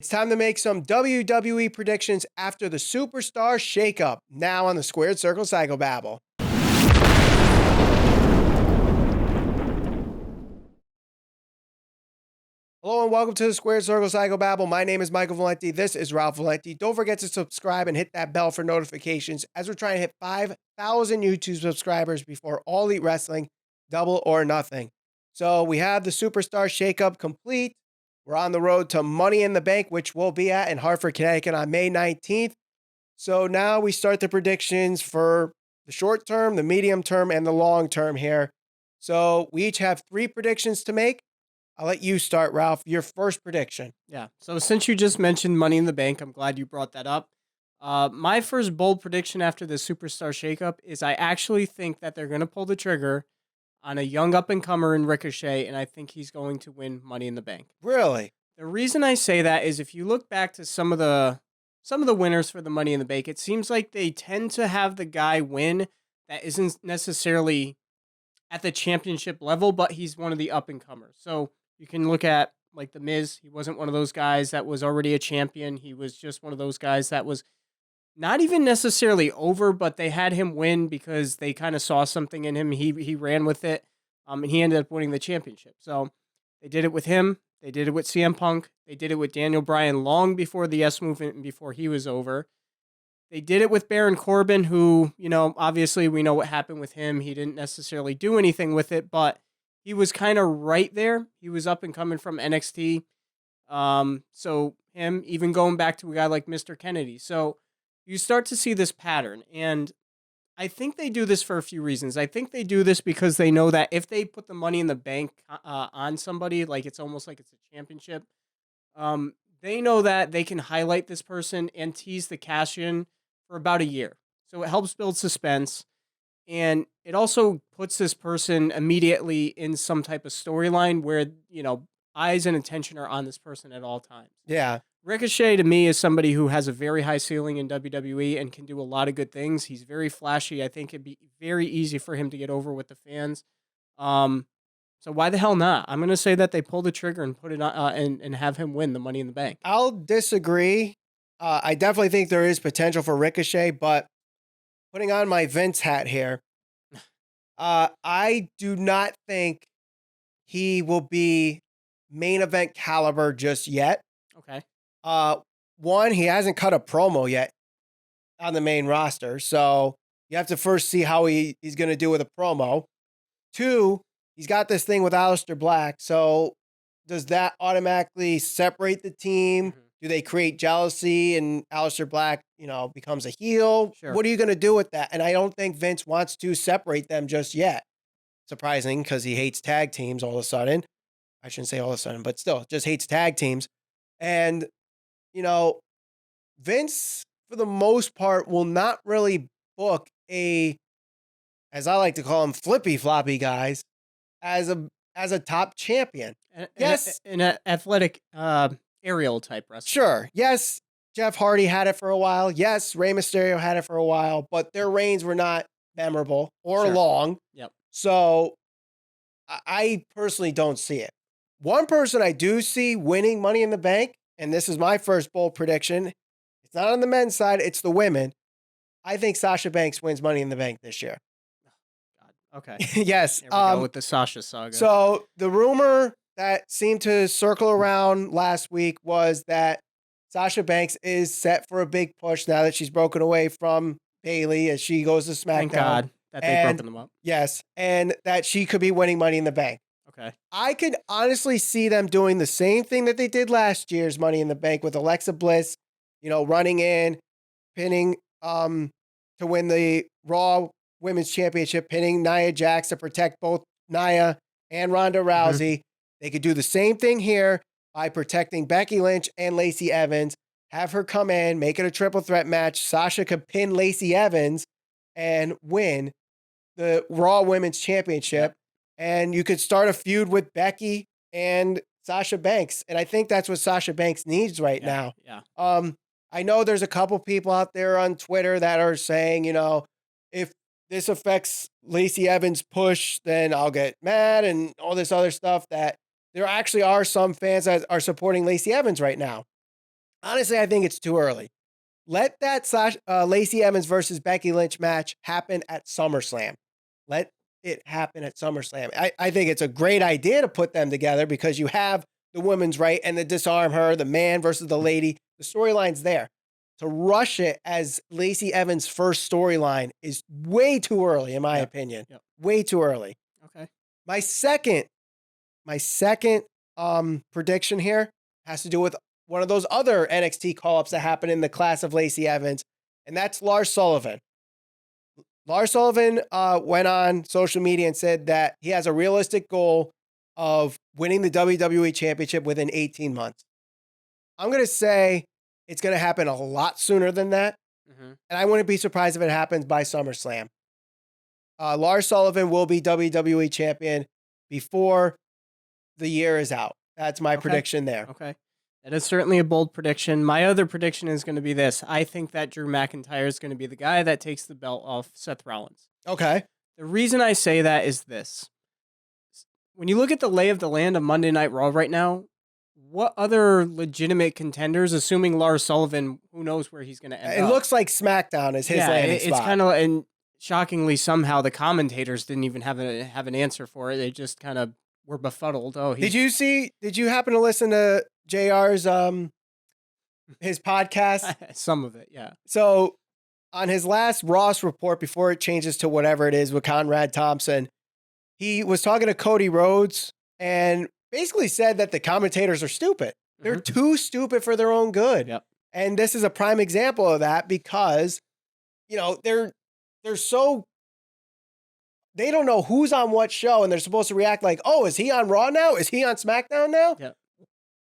It's time to make some WWE predictions after the Superstar Shakeup, now on the Squared Circle Psychobabble. Hello and welcome to the Squared Circle Psychobabble. My name is Michael Valenti. This is Ralph Valenti. Don't forget to subscribe and hit that bell for notifications as we're trying to hit 5,000 YouTube subscribers before All Elite Wrestling, Double or Nothing. So we have the Superstar Shakeup complete. We're on the road to Money in the Bank, which we'll be at in Hartford, Connecticut on May 19th. So now we start the predictions for the short term, the medium term, and the long term here. So we each have 3 predictions to make. I'll let you start, Ralph. Your first prediction. Yeah. So since you just mentioned Money in the Bank, I'm glad you brought that up. My first bold prediction after the Superstar Shakeup is I actually think that they're going to pull the trigger on a young up-and-comer in Ricochet, and I think he's going to win Money in the Bank. Really? The reason I say that is if you look back to some of the winners for the Money in the Bank, it seems like they tend to have the guy win that isn't necessarily at the championship level, but he's one of the up-and-comers. So you can look at like The Miz. He wasn't one of those guys that was already a champion. He was just one of those guys that was not even necessarily over, but they had him win because they kind of saw something in him. He ran with it, and he ended up winning the championship. So they did it with him. They did it with CM Punk. They did it with Daniel Bryan long before the S movement and before he was over. They did it with Baron Corbin, who, obviously we know what happened with him. He didn't necessarily do anything with it, but he was kind of right there. He was up and coming from NXT. So him, even going back to a guy like Mr. Kennedy. So you start to see this pattern, and I think they do this for a few reasons. I think they do this because they know that if they put the Money in the Bank on somebody, like it's almost like it's a championship, they know that they can highlight this person and tease the cash-in for about a year. So it helps build suspense, and it also puts this person immediately in some type of storyline where, eyes and attention are on this person at all times. Yeah. Ricochet, to me, is somebody who has a very high ceiling in WWE and can do a lot of good things. He's very flashy. I think it'd be very easy for him to get over with the fans. So why the hell not? I'm going to say that they pull the trigger and put it on, and have him win the Money in the Bank. I'll disagree. I definitely think there is potential for Ricochet, but putting on my Vince hat here, I do not think he will be main event caliber just yet. Okay. One, he hasn't cut a promo yet on the main roster, so you have to first see how he's going to do with a promo. 2, he's got this thing with Aleister Black, so does that automatically separate the team? Mm-hmm. Do they create jealousy and Aleister Black, becomes a heel? Sure. What are you going to do with that? And I don't think Vince wants to separate them just yet. Surprising, because he hates tag teams all of a sudden. I shouldn't say all of a sudden, but still, just hates tag teams. And, Vince, for the most part, will not really book as I like to call them, flippy-floppy guys as a top champion. Yes. An athletic aerial type wrestler. Sure. Yes, Jeff Hardy had it for a while. Yes, Rey Mysterio had it for a while, but their reigns were not memorable or long. Yep. So I personally don't see it. One person I do see winning Money in the Bank, and this is my first bold prediction, it's not on the men's side, it's the women. I think Sasha Banks wins Money in the Bank this year. God. Okay. Yes. There we go with the Sasha saga. So the rumor that seemed to circle around last week was that Sasha Banks is set for a big push now that she's broken away from Bayley as she goes to SmackDown. Thank God that they've broken them up. Yes, and that she could be winning Money in the Bank. Okay. I could honestly see them doing the same thing that they did last year's Money in the Bank with Alexa Bliss, running in, pinning to win the Raw Women's Championship, pinning Nia Jax to protect both Nia and Ronda Rousey. Mm-hmm. They could do the same thing here by protecting Becky Lynch and Lacey Evans, have her come in, make it a triple threat match. Sasha could pin Lacey Evans and win the Raw Women's Championship. And you could start a feud with Becky and Sasha Banks. And I think that's what Sasha Banks needs right now. Yeah. I know there's a couple people out there on Twitter that are saying, if this affects Lacey Evans' push, then I'll get mad and all this other stuff, that there actually are some fans that are supporting Lacey Evans right now. Honestly, I think it's too early. Let that Lacey Evans versus Becky Lynch match happen at SummerSlam. Let it happen at SummerSlam. I think it's a great idea to put them together because you have the women's right and the disarm her, the man versus the lady. The storyline's there. To rush it as Lacey Evans' first storyline is way too early, in my opinion. Yep. Way too early. Okay. My second prediction here has to do with one of those other NXT call-ups that happened in the class of Lacey Evans, and that's Lars Sullivan. Lars Sullivan went on social media and said that he has a realistic goal of winning the WWE Championship within 18 months. I'm going to say it's going to happen a lot sooner than that, and I wouldn't be surprised if it happens by SummerSlam. Lars Sullivan will be WWE Champion before the year is out. That's my prediction there. Okay. That is certainly a bold prediction. My other prediction is going to be this. I think that Drew McIntyre is going to be the guy that takes the belt off Seth Rollins. Okay. The reason I say that is this. When you look at the lay of the land of Monday Night Raw right now, what other legitimate contenders, assuming Lars Sullivan, who knows where he's going to end up? It looks like SmackDown is his landing spot. It's kind of, and shockingly, somehow the commentators didn't even have an answer for it. They just kind of were befuddled. Oh, did you happen to listen to JR's his podcast? Some of it, yeah. So on his last Ross report before it changes to whatever it is with Conrad Thompson, he was talking to Cody Rhodes and basically said that the commentators are stupid. They're too stupid for their own good. Yep. And this is a prime example of that because, they're so, they don't know who's on what show and they're supposed to react like, oh, is he on Raw now? Is he on SmackDown now? Yep.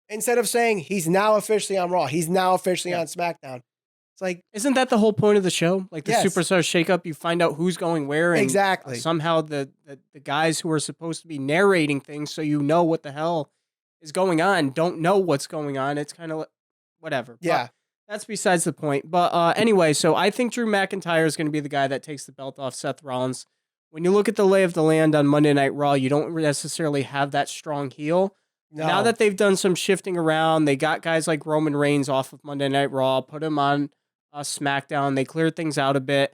Instead of saying he's now officially on Raw, he's now officially on SmackDown. It's like, isn't that the whole point of the show? Like the Superstar Shakeup, you find out who's going where, and exactly. Somehow the guys who are supposed to be narrating things, so you know what the hell is going on, don't know what's going on. It's kind of whatever. Yeah, but that's besides the point. But anyway, so I think Drew McIntyre is going to be the guy that takes the belt off Seth Rollins. When you look at the lay of the land on Monday Night Raw, you don't necessarily have that strong heel. No. Now that they've done some shifting around, they got guys like Roman Reigns off of Monday Night Raw, put him on SmackDown. They cleared things out a bit.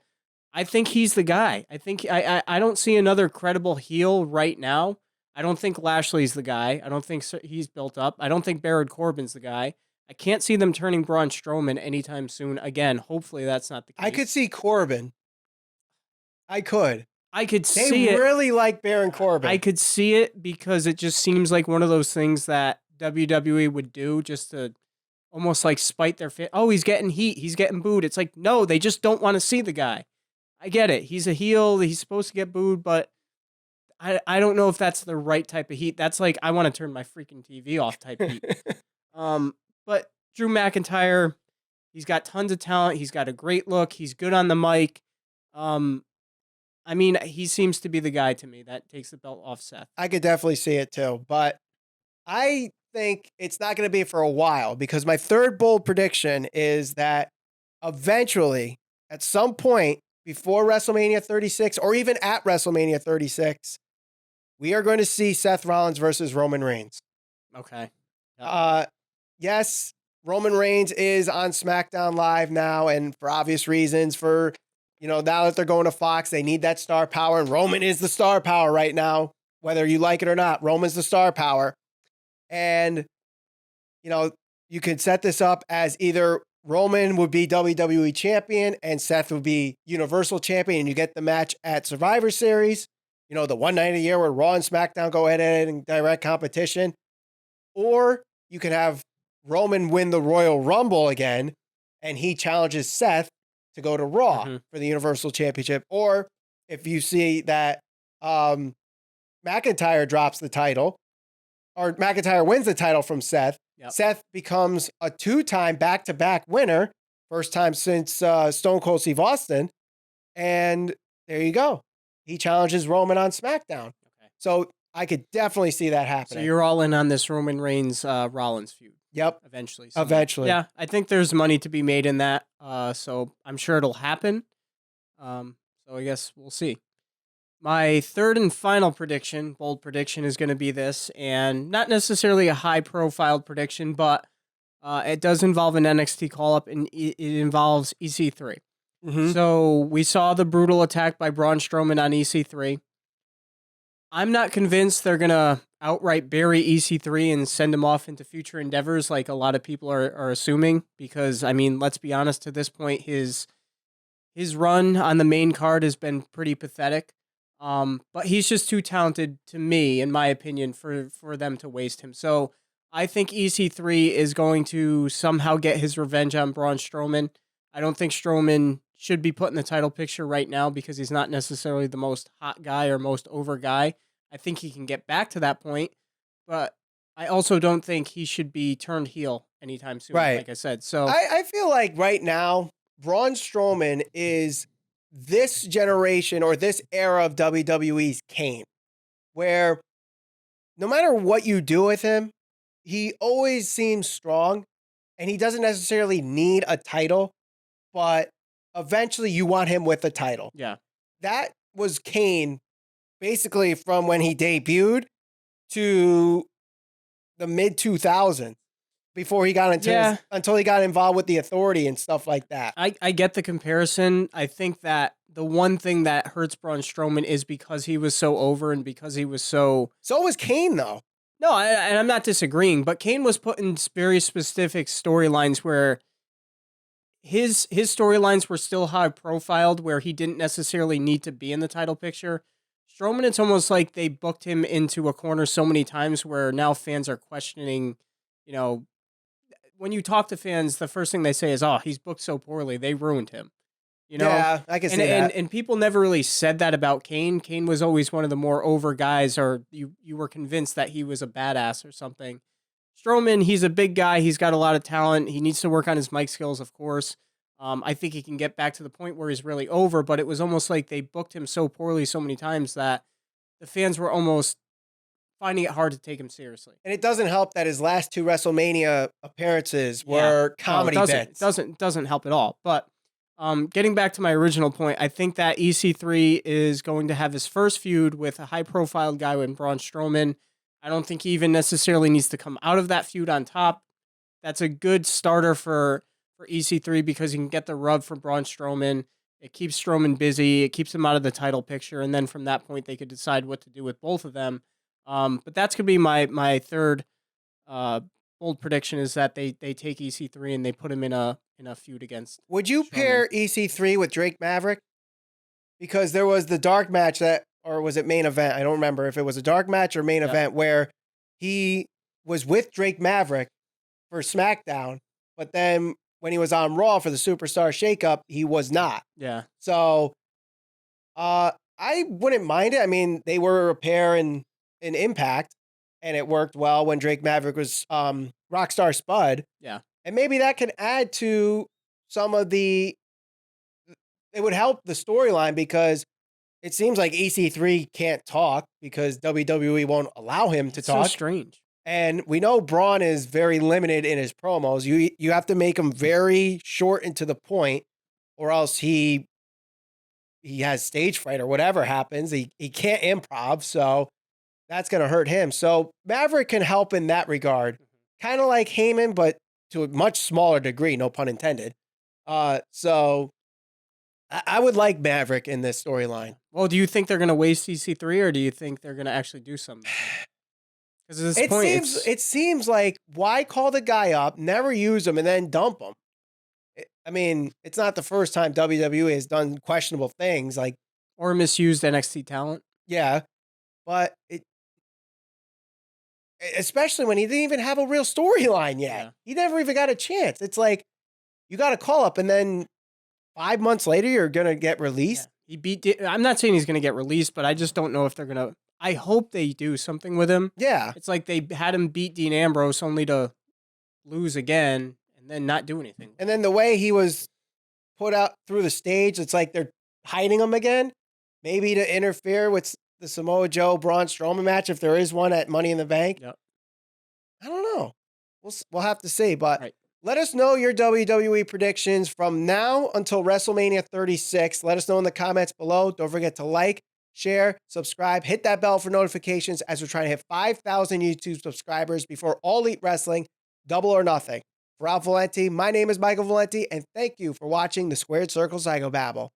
I think he's the guy. I think I don't see another credible heel right now. I don't think Lashley's the guy. I don't think he's built up. I don't think Baron Corbin's the guy. I can't see them turning Braun Strowman anytime soon. Again, hopefully that's not the case. I could see Corbin. I could see it. They really like Baron Corbin. I could see it because it just seems like one of those things that WWE would do just to almost like spite their fan. Oh, he's getting heat. He's getting booed. It's like, no, they just don't want to see the guy. I get it. He's a heel. He's supposed to get booed, but I don't know if that's the right type of heat. That's like, I want to turn my freaking TV off type heat. But Drew McIntyre, he's got tons of talent. He's got a great look. He's good on the mic. I mean, he seems to be the guy to me that takes the belt off Seth. I could definitely see it too, but I think it's not going to be for a while because my third bold prediction is that eventually, at some point before WrestleMania 36 or even at WrestleMania 36, we are going to see Seth Rollins versus Roman Reigns. Okay. Yep. Yes, Roman Reigns is on SmackDown Live now, and for obvious reasons, now that they're going to Fox, they need that star power, and Roman is the star power right now, whether you like it or not. Roman's the star power. And, you could set this up as either Roman would be WWE Champion and Seth would be Universal Champion, and you get the match at Survivor Series, the one night a year where Raw and SmackDown go head in direct competition. Or you could have Roman win the Royal Rumble again, and he challenges Seth to go to Raw for the Universal Championship. Or if you see that McIntyre drops the title, or McIntyre wins the title from Seth, Seth becomes a 2-time back-to-back winner, first time since Stone Cold Steve Austin, and there you go. He challenges Roman on SmackDown. Okay. So I could definitely see that happening. So you're all in on this Roman Reigns Rollins feud. Yep. Eventually. Eventually. Yeah, I think there's money to be made in that. So I'm sure it'll happen. So I guess we'll see. My third and final prediction, bold prediction, is going to be this, and not necessarily a high-profile prediction, but It does involve an NXT call-up, and it involves EC3. Mm-hmm. So we saw the brutal attack by Braun Strowman on EC3. I'm not convinced they're going to outright bury EC3 and send him off into future endeavors like a lot of people are assuming, because, I mean, let's be honest, to this point, his run on the main card has been pretty pathetic. But he's just too talented to me, in my opinion, for them to waste him. So I think EC3 is going to somehow get his revenge on Braun Strowman. I don't think Strowman should be put in the title picture right now because he's not necessarily the most hot guy or most over guy. I think he can get back to that point, but I also don't think he should be turned heel anytime soon, Right. like I said. So I feel like right now, Braun Strowman is this generation or this era of WWE's Kane, where no matter what you do with him, he always seems strong, and he doesn't necessarily need a title, but eventually you want him with a title. yeah. That was Kane basically from when he debuted to the mid 2000s before he got into until he got involved with the Authority and stuff like that. I get the comparison. I think that the one thing that hurts Braun Strowman is because he was so over and because he was so... So was Kane, though. No, and I'm not disagreeing, but Kane was put in very specific storylines where his storylines were still high profiled, where he didn't necessarily need to be in the title picture. Strowman, it's almost like they booked him into a corner so many times where now fans are questioning, when you talk to fans, the first thing they say is, oh, he's booked so poorly, they ruined him. Yeah, I can see that. And people never really said that about Kane. Kane was always one of the more over guys, or you were convinced that he was a badass or something. Strowman, he's a big guy. He's got a lot of talent. He needs to work on his mic skills, of course. I think he can get back to the point where he's really over, but it was almost like they booked him so poorly so many times that the fans were almost finding it hard to take him seriously. And it doesn't help that his last two WrestleMania appearances were comedy bits. It doesn't help at all. But getting back to my original point, I think that EC3 is going to have his first feud with a high-profile guy with Braun Strowman. I don't think he even necessarily needs to come out of that feud on top. That's a good starter for EC3 because he can get the rub from Braun Strowman. It keeps Strowman busy. It keeps him out of the title picture. And then from that point, they could decide what to do with both of them. But that's going to be my third bold prediction, is that they take EC3 and they put him in a feud against Would you Strowman. pair EC3 with Drake Maverick? Because there was the dark match or was it main event? I don't remember if it was a dark match or main event where he was with Drake Maverick for SmackDown, but then when he was on Raw for the Superstar Shakeup, he was not. Yeah. So I wouldn't mind it. I mean, they were a pair in Impact, and it worked well when Drake Maverick was Rockstar Spud. Yeah. And maybe that can add to some of it would help the storyline, because it seems like EC3 can't talk because WWE won't allow him to talk. So strange. And we know Braun is very limited in his promos. You have to make him very short and to the point, or else he has stage fright or whatever happens. He can't improv, so that's going to hurt him. So Maverick can help in that regard. Kind of like Heyman, but to a much smaller degree, no pun intended. So I would like Maverick in this storyline. Well, do you think they're going to waste EC3, or do you think they're going to actually do something? Because at this point, it seems like, why call the guy up, never use him, and then dump him? I mean, it's not the first time WWE has done questionable things, or misused NXT talent. Yeah, but especially when he didn't even have a real storyline yet. Yeah. He never even got a chance. It's like, you got a call up, and then 5 months later, you're going to get released. Yeah. I'm not saying he's going to get released, but I just don't know if they're going to. I hope they do something with him. Yeah. It's like they had him beat Dean Ambrose only to lose again and then not do anything. And then the way he was put out through the stage, it's like they're hiding him again, maybe to interfere with the Samoa Joe Braun Strowman match, if there is one at Money in the Bank. Yep. I don't know. We'll have to see, but right. Let us know your WWE predictions from now until WrestleMania 36. Let us know in the comments below. Don't forget to like, share, subscribe, hit that bell for notifications, as we're trying to hit 5,000 YouTube subscribers before All Elite Wrestling, Double or Nothing. For Ralph Valenti, my name is Michael Valenti, and thank you for watching the Squared Circle Psychobabble.